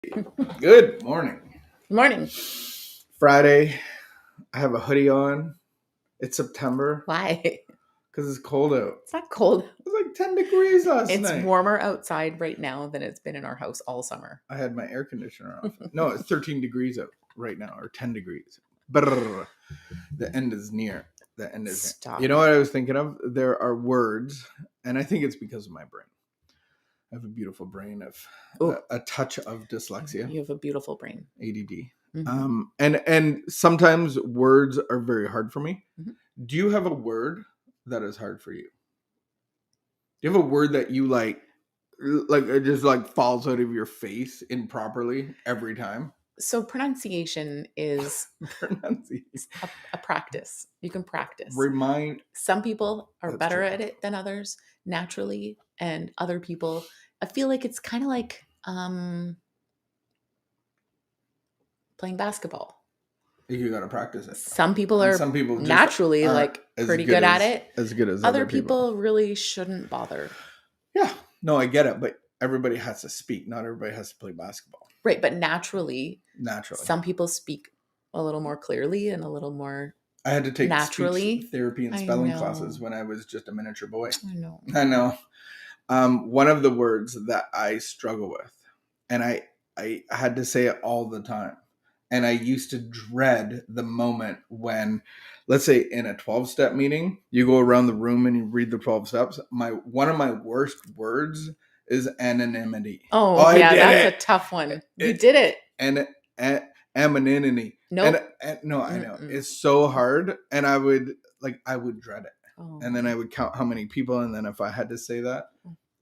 Good morning. Morning. Friday. I have a hoodie on. It's September Why? because it's cold out. It's not cold. It was like 10 degrees last It's night. warmer outside right now than it's been in our house all summer. I had my air conditioner off. No, it's 13 degrees out right now, or 10 degrees. Brrr. The end is near. The end is Stop. near. You know what I was thinking of? There are words, and I think it's because of my brain. I have a beautiful brain of a touch of dyslexia. You have a beautiful brain. ADD. Mm-hmm. And sometimes words are very hard for me. Mm-hmm. Do you have a word that is hard for you? Do you have a word that you like it just like falls out of your face improperly every time? So pronunciation is Pronunciation. a practice. You can practice. Some people are better at it than others naturally, and other people, I feel like it's kind of like playing basketball. You got to practice it. Some people are naturally like pretty good at it. As good as other people really shouldn't bother. Yeah, no, I get it, but everybody has to speak. Not everybody has to play basketball. Right, but naturally, some people speak a little more clearly and a little more. I had to take speech therapy and spelling classes when I was just a miniature boy. I know. One of the words that I struggle with, and I had to say it all the time. And I used to dread the moment when, let's say in a 12-step meeting, you go around the room and you read the 12 steps. One of my worst words is anonymity. Oh yeah, that's a tough one. You did it. Anonymity. Nope. No, I know. It's so hard. And I would dread it. Oh. And then I would count how many people. And then if I had to say that,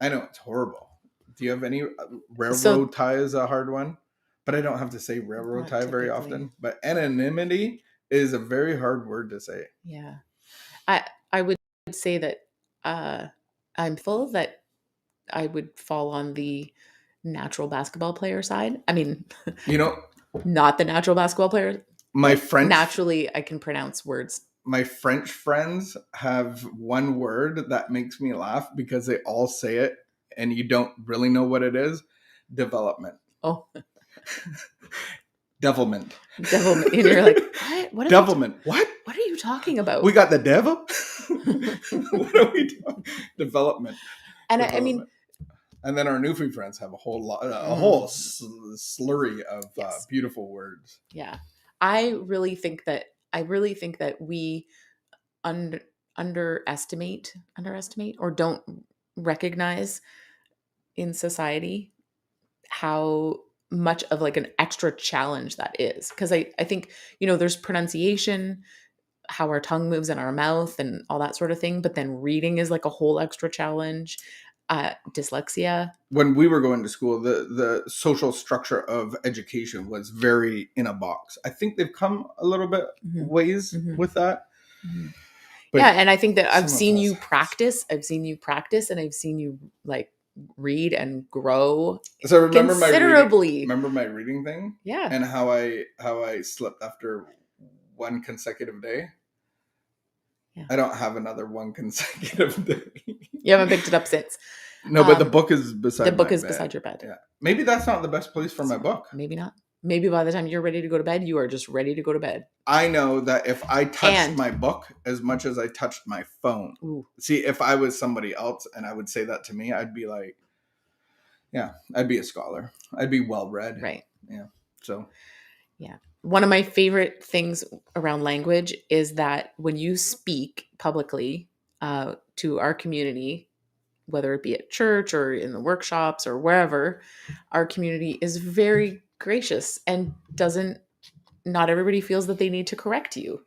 I know it's horrible. Do you have any railroad tie is a hard one? But I don't have to say railroad tie very often. But anonymity is a very hard word to say. Yeah. I would say that I'm full that I would fall on the natural basketball player side. I mean, not the natural basketball player. My French. Naturally, I can pronounce words. My French friends have one word that makes me laugh because they all say it and you don't really know what it is. Development. Oh. Devilment. And you're like, what? Devilment. What are you talking about? We got the devil? What are we doing? Development. And I mean, and then our Newfie friends have a whole slurry of beautiful words. Yeah. I really think that we underestimate or don't recognize in society how much of like an extra challenge that is. Because I think, there's pronunciation, how our tongue moves in our mouth and all that sort of thing. But then reading is like a whole extra challenge. Dyslexia. When we were going to school, the social structure of education was very in a box. I think they've come a little bit ways with that. Mm-hmm. But yeah, and I think that I've seen you practice and I've seen you like read and grow considerably. Remember my reading thing? Yeah. And how I slipped after one consecutive day. Yeah. I don't have another one consecutive day. You haven't picked it up since. No, but the book is beside beside your bed. Yeah. Maybe that's not the best place for my book. Maybe not. Maybe by the time you're ready to go to bed, you are just ready to go to bed. I know that if I touched my book as much as I touched my phone. Ooh. See, if I was somebody else and I would say that to me, I'd be like, yeah, I'd be a scholar. I'd be well-read. Right. Yeah. So. Yeah. One of my favorite things around language is that when you speak publicly to our community, whether it be at church or in the workshops or wherever, our community is very gracious and not everybody feels that they need to correct you.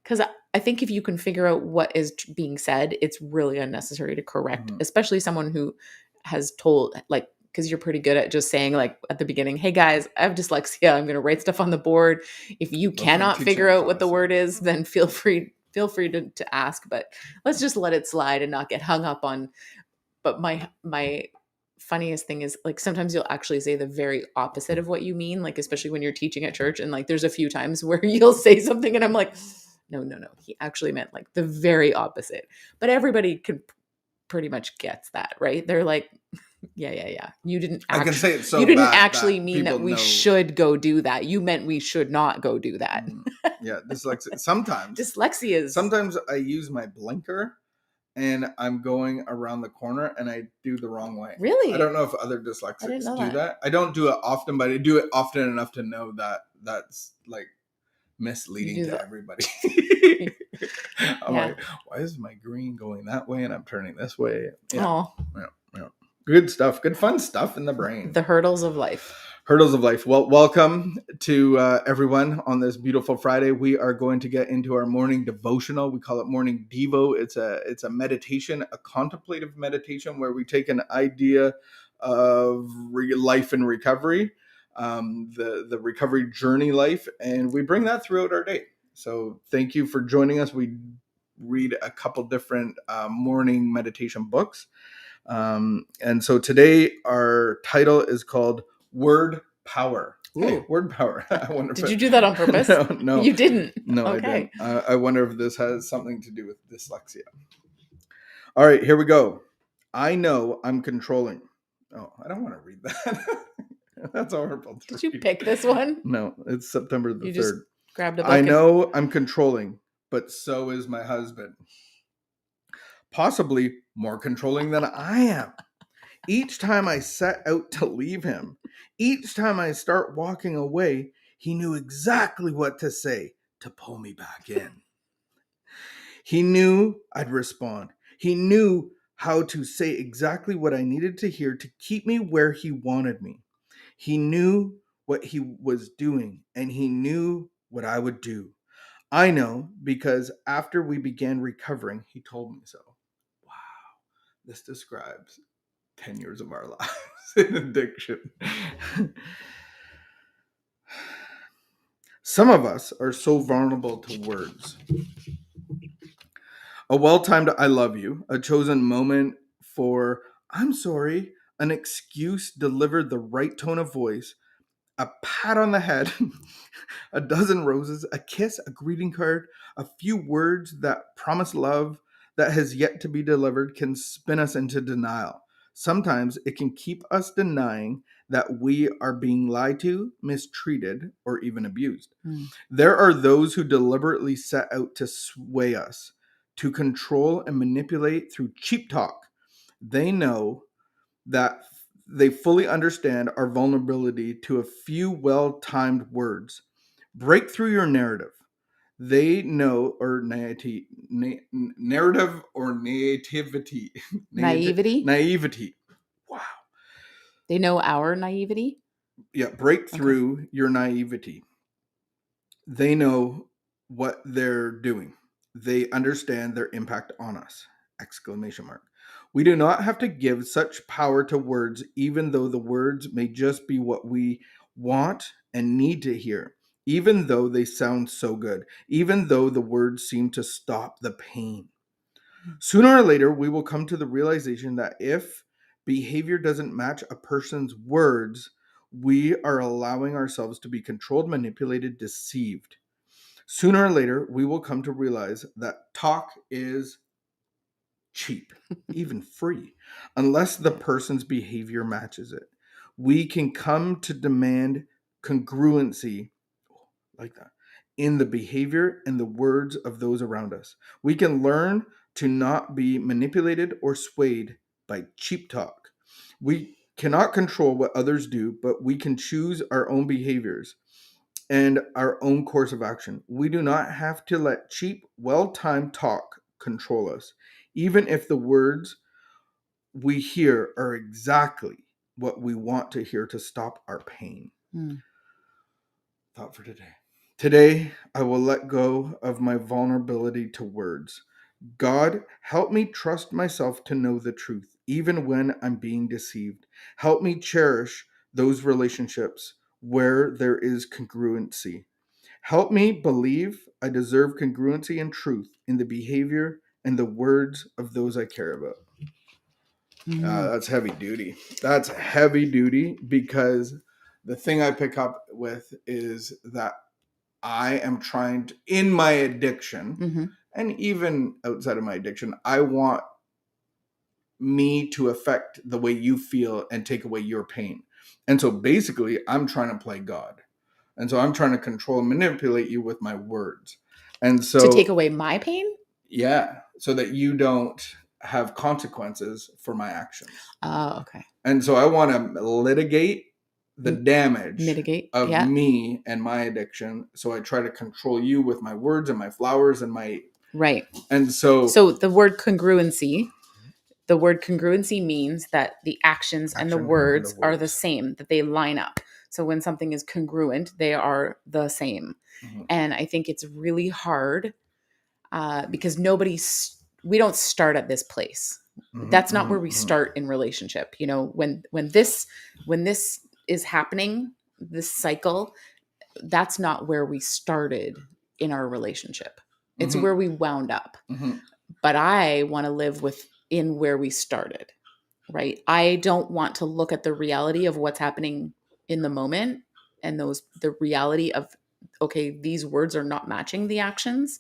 Because I think if you can figure out what is being said, it's really unnecessary to correct, especially someone who has told, like, because you're pretty good at just saying, like, at the beginning, hey guys, I have dyslexia. I'm going to write stuff on the board. If you cannot figure out what the word is, then feel free to ask, but let's just let it slide and not get hung up on. But my funniest thing is, like, sometimes you'll actually say the very opposite of what you mean, like, especially when you're teaching at church. And like, there's a few times where you'll say something and I'm like, no. He actually meant like the very opposite. But everybody pretty much gets that, right? They're like, Yeah. You didn't I can say it so you didn't bad actually that mean that people we know. should go do that. You meant we should not go do that. Yeah, dyslexia. Sometimes Dyslexia is. Sometimes I use my blinker and I'm going around the corner and I do the wrong way. Really? I don't know if other dyslexics do that. I don't do it often, but I do it often enough to know that that's like misleading to everybody. I'm like, why is my green going that way and I'm turning this way? Yeah. Good stuff. Good fun stuff in the brain. The hurdles of life. Hurdles of life. Well, welcome to everyone on this beautiful Friday. We are going to get into our morning devotional. We call it Morning Devo. It's a meditation, a contemplative meditation where we take an idea of life and recovery, the recovery journey life, and we bring that throughout our day. So thank you for joining us. We read a couple different morning meditation books. And so today our title is called Word Power. Ooh. Hey, word power. I wonder Did you do that on purpose? No. You didn't? No, okay. I didn't. I wonder if this has something to do with dyslexia. All right, here we go. I know I'm controlling. Oh, I don't want to read that. That's horrible. Did you pick this one? No, it's September the 3rd. Just grabbed a book. I know I'm controlling, but so is my husband. Possibly more controlling than I am. Each time I set out to leave him, each time I start walking away, he knew exactly what to say to pull me back in. He knew I'd respond. He knew how to say exactly what I needed to hear to keep me where he wanted me. He knew what he was doing, and he knew what I would do. I know because after we began recovering, he told me so. Wow, this describes 10 years of our lives in addiction. Some of us are so vulnerable to words. A well-timed I love you, a chosen moment for I'm sorry, an excuse delivered the right tone of voice, a pat on the head, a dozen roses, a kiss, a greeting card, a few words that promise love that has yet to be delivered can spin us into denial. Sometimes it can keep us denying that we are being lied to, mistreated, or even abused. There are those who deliberately set out to sway us, to control and manipulate through cheap talk. They know that they fully understand our vulnerability to a few well-timed words. Break through your narrative. They know, or narrative or nativity. Naivety. Wow. They know our naivety? Yeah, break through your naivety. They know what they're doing. They understand their impact on us. Exclamation mark. We do not have to give such power to words, even though the words may just be what we want and need to hear, even though they sound so good, even though the words seem to stop the pain. Sooner or later, we will come to the realization that if behavior doesn't match a person's words, we are allowing ourselves to be controlled, manipulated, deceived. Sooner or later, we will come to realize that talk is cheap, even free, unless the person's behavior matches it. We can come to demand congruency, like that, in the behavior and the words of those around us. We can learn to not be manipulated or swayed by cheap talk. We cannot control what others do, but we can choose our own behaviors and our own course of action. We do not have to let cheap, well-timed talk control us, even if the words we hear are exactly what we want to hear to stop our pain. Thought for today. Today, I will let go of my vulnerability to words. God, help me trust myself to know the truth, even when I'm being deceived. Help me cherish those relationships where there is congruency. Help me believe I deserve congruency and truth in the behavior and the words of those I care about. That's heavy duty. That's heavy duty because the thing I pick up with is that I am trying to, in my addiction, and even outside of my addiction, I want me to affect the way you feel and take away your pain. And so basically, I'm trying to play God. And so I'm trying to control and manipulate you with my words. And so to take away my pain? Yeah, so that you don't have consequences for my actions. Oh, okay. And so I want to litigate the damage of yeah. me and my addiction. So I try to control you with my words and my flowers and my Right. And so the word congruency means that the actions and the words are the same, that they line up. So when something is congruent, they are the same. Mm-hmm. And I think it's really hard because we don't start at this place. Mm-hmm, that's not where we start in relationship. You know, when this is happening, this cycle, that's not where we started in our relationship. It's where we wound up. Mm-hmm. But I want to live within where we started, right? I don't want to look at the reality of what's happening in the moment and the reality of, okay, these words are not matching the actions.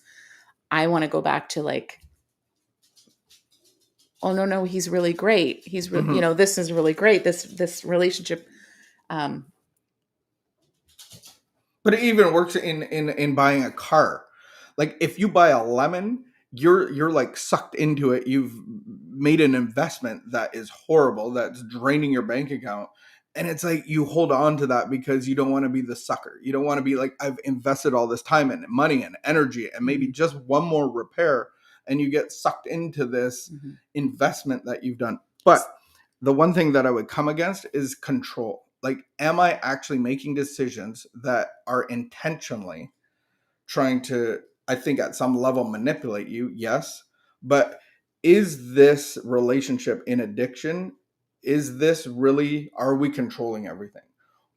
I want to go back to like, oh no, he's really great. He's really, this is really great. This relationship. But it even works in buying a car. Like if you buy a lemon, you're like sucked into it. You've made an investment that is horrible, that's draining your bank account. And it's like you hold on to that because you don't want to be the sucker. You don't want to be like, I've invested all this time and money and energy and maybe just one more repair, and you get sucked into this investment that you've done. But the one thing that I would come against is control. Like, am I actually making decisions that are intentionally trying to, I think at some level, manipulate you? Yes. But is this relationship in addiction? Is this really, are we controlling everything?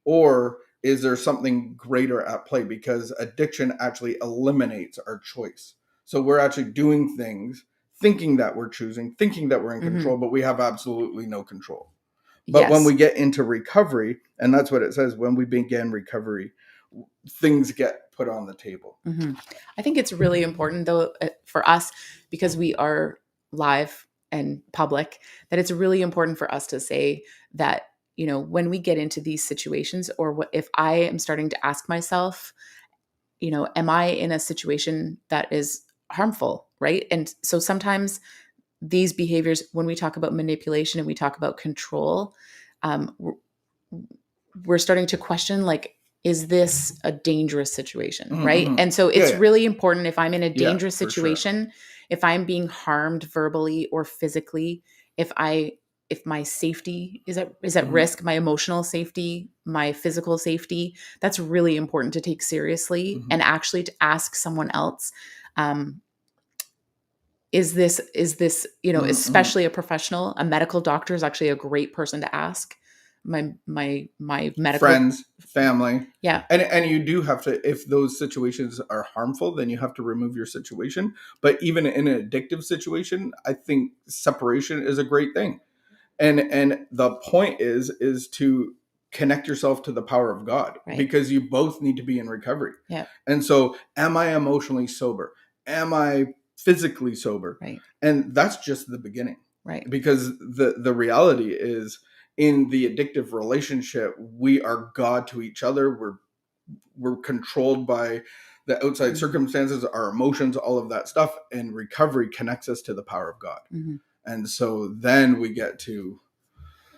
Or is there something greater at play? Because addiction actually eliminates our choice. So we're actually doing things, thinking that we're choosing, thinking that we're in control, but we have absolutely no control. But when we get into recovery, and that's what it says, when we begin recovery, things get put on the table. Mm-hmm. I think it's really important, though, for us, because we are live and public, that it's really important for us to say that, you know, when we get into these situations, or if I am starting to ask myself, you know, am I in a situation that is harmful, right? And so sometimes these behaviors, when we talk about manipulation and we talk about control, we're starting to question, like, is this a dangerous situation, right? And so it's really important, if I'm in a dangerous situation, if I'm being harmed verbally or physically, if my safety is at risk, my emotional safety, my physical safety, that's really important to take seriously and actually to ask someone else, is this, you know, especially a professional, a medical doctor is actually a great person to ask. My medical friends, family. Yeah. And you do have to, if those situations are harmful, then you have to remove your situation. But even in an addictive situation, I think separation is a great thing. And the point is to connect yourself to the power of God, because you both need to be in recovery. Yeah. And so, am I emotionally sober? Am I physically sober? Right. And that's just the beginning. Right. Because the reality is, in the addictive relationship, we are God to each other. We're controlled by the outside circumstances, our emotions, all of that stuff. And recovery connects us to the power of God. And so then we get to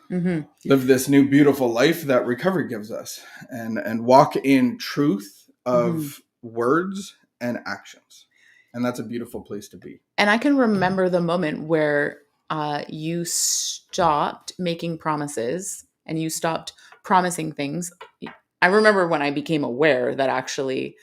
live this new beautiful life that recovery gives us, and walk in truth of words and actions. And that's a beautiful place to be. And I can remember the moment where you stopped making promises and you stopped promising things. I remember when I became aware that actually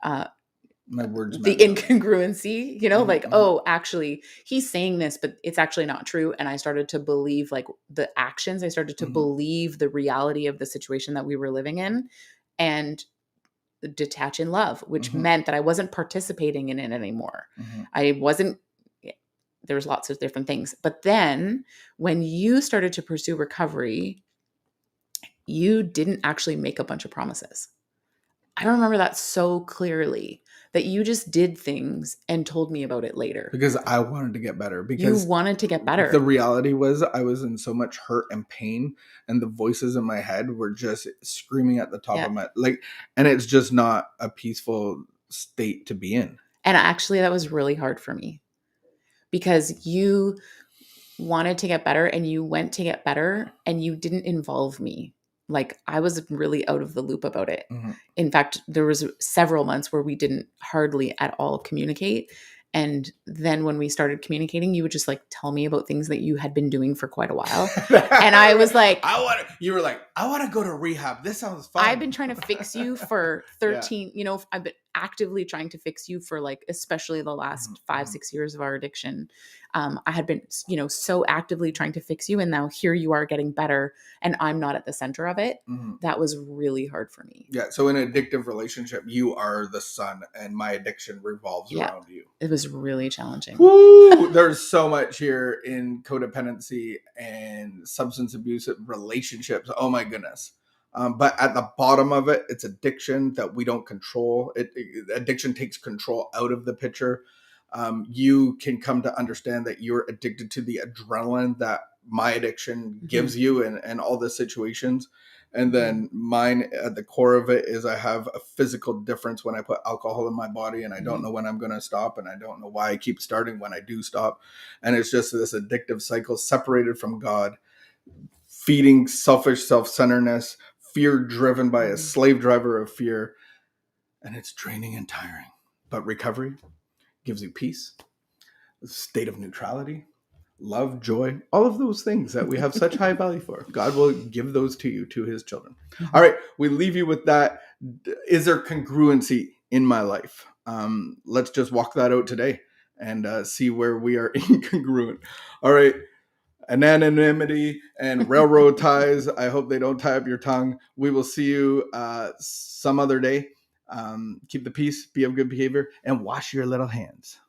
my words, the incongruency, you know, like, oh, actually he's saying this, but it's actually not true. And I started to believe, like, the actions, I started to believe the reality of the situation that we were living in, and detach in love, which meant that I wasn't participating in it anymore. I wasn't, there's lots of different things. But then when you started to pursue recovery, you didn't actually make a bunch of promises. I remember that so clearly, that you just did things and told me about it later. Because I wanted to get better. Because you wanted to get better. The reality was I was in so much hurt and pain, and the voices in my head were just screaming at the top of my, like, and it's just not a peaceful state to be in. And actually, that was really hard for me, because you wanted to get better and you went to get better and you didn't involve me. Like, I was really out of the loop about it. Mm-hmm. In fact, there was several months where we didn't hardly at all communicate. And then when we started communicating, you would just like tell me about things that you had been doing for quite a while. And I was like, you were like, I want to go to rehab. This sounds fun. I've been trying to fix you for 13, I've been actively trying to fix you for like, especially the last 5-6 years of our addiction. I had been, so actively trying to fix you. And now here you are getting better and I'm not at the center of it. Mm-hmm. That was really hard for me. Yeah. So in an addictive relationship, you are the sun and my addiction revolves around you. It was really challenging. Woo! There's so much here in codependency and substance abuse relationships. Oh my goodness. But at the bottom of it, it's addiction that we don't control. Addiction takes control out of the picture. You can come to understand that you're addicted to the adrenaline that my addiction gives you and all the situations. And then mine at the core of it is I have a physical difference when I put alcohol in my body, and I don't know when I'm going to stop, and I don't know why I keep starting when I do stop. And it's just this addictive cycle separated from God, feeding selfish self-centeredness, fear driven by a slave driver of fear. And it's draining and tiring. But recovery gives you peace, a state of neutrality, love, joy, all of those things that we have such high value for. God will give those to you, to his children. All right, we leave you with that. Is there congruency in my life? Let's just walk that out today and see where we are incongruent. All right, anonymity and railroad ties. I hope they don't tie up your tongue. We will see you some other day. Keep the peace, be of good behavior, and wash your little hands.